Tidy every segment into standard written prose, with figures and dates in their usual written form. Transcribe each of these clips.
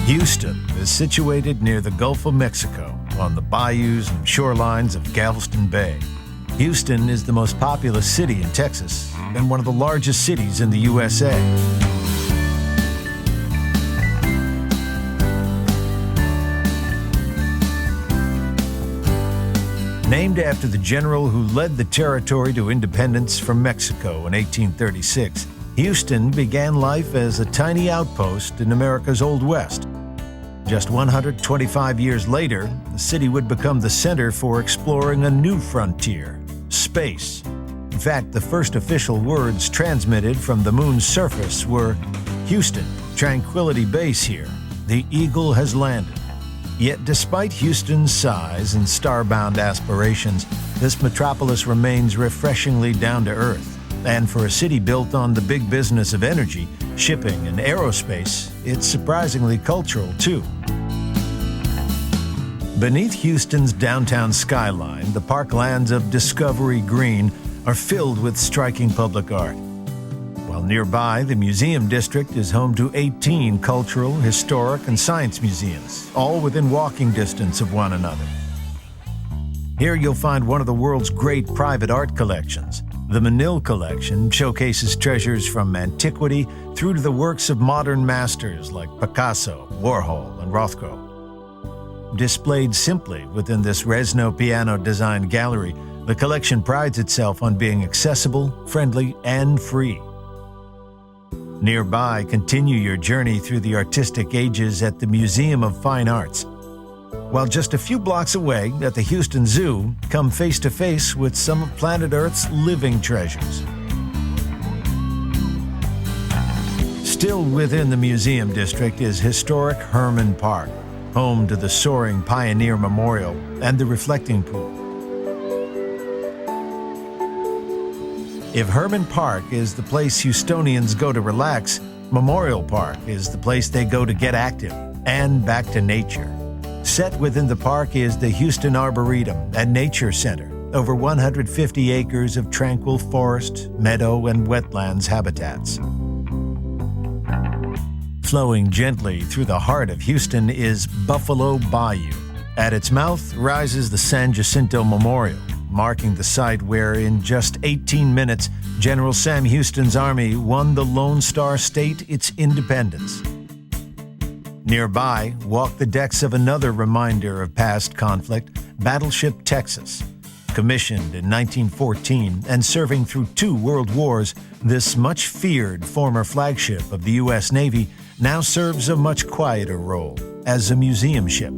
Houston is situated near the Gulf of Mexico on the bayous and shorelines of Galveston Bay. Houston is the most populous city in Texas and one of the largest cities in the USA. Named after the general who led the territory to independence from Mexico in 1836, Houston began life as a tiny outpost in America's Old West. Just 125 years later, the city would become the center for exploring a new frontier, space. In fact, the first official words transmitted from the moon's surface were, "Houston, tranquility base here. The Eagle has landed." Yet despite Houston's size and starbound aspirations, this metropolis remains refreshingly down to earth. And for a city built on the big business of energy, shipping, and aerospace, it's surprisingly cultural too. Beneath Houston's downtown skyline, the parklands of Discovery Green are filled with striking public art. While nearby, the Museum District is home to 18 cultural, historic, and science museums, all within walking distance of one another. Here you'll find one of the world's great private art collections. The Menil Collection showcases treasures from antiquity through to the works of modern masters like Picasso, Warhol, and Rothko. Displayed simply within this Resno piano-designed gallery, the collection prides itself on being accessible, friendly, and free. Nearby, continue your journey through the artistic ages at the Museum of Fine Arts. While just a few blocks away at the Houston Zoo, come face to face with some of planet Earth's living treasures. Still within the Museum District is historic Hermann Park, home to the Soaring Pioneer Memorial and the Reflecting Pool. If Hermann Park is the place Houstonians go to relax, Memorial Park is the place they go to get active and back to nature. Set within the park is the Houston Arboretum and Nature Center, over 150 acres of tranquil forest, meadow, and wetlands habitats. Flowing gently through the heart of Houston is Buffalo Bayou. At its mouth rises the San Jacinto Memorial, marking the site where, in just 18 minutes, General Sam Houston's army won the Lone Star State its independence. Nearby, walk the decks of another reminder of past conflict, Battleship Texas. Commissioned in 1914 and serving through 2 world wars, this much-feared former flagship of the U.S. Navy now serves a much quieter role as a museum ship.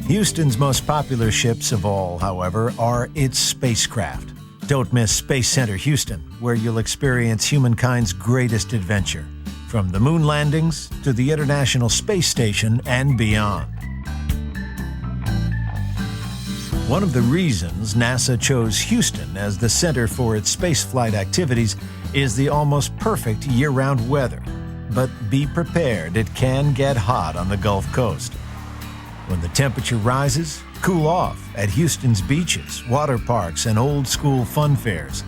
Houston's most popular ships of all, however, are its spacecraft. Don't miss Space Center Houston, where you'll experience humankind's greatest adventure, from the moon landings to the International Space Station and beyond. One of the reasons NASA chose Houston as the center for its spaceflight activities is the almost perfect year-round weather. But be prepared, it can get hot on the Gulf Coast. When the temperature rises, cool off at Houston's beaches, water parks, and old-school fun fairs.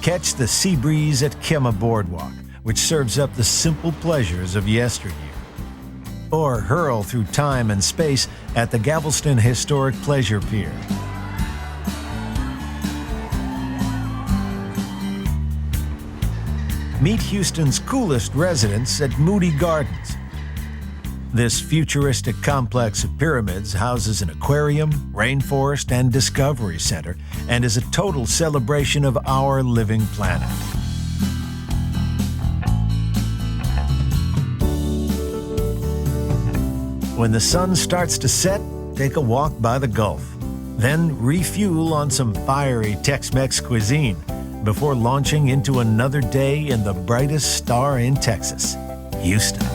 Catch the sea breeze at Kemah Boardwalk, which serves up the simple pleasures of yesteryear. Or hurl through time and space at the Galveston Historic Pleasure Pier. Meet Houston's coolest residents at Moody Gardens. This futuristic complex of pyramids houses an aquarium, rainforest, and discovery center, and is a total celebration of our living planet. When the sun starts to set, take a walk by the Gulf. Then refuel on some fiery Tex-Mex cuisine before launching into another day in the brightest star in Texas, Houston.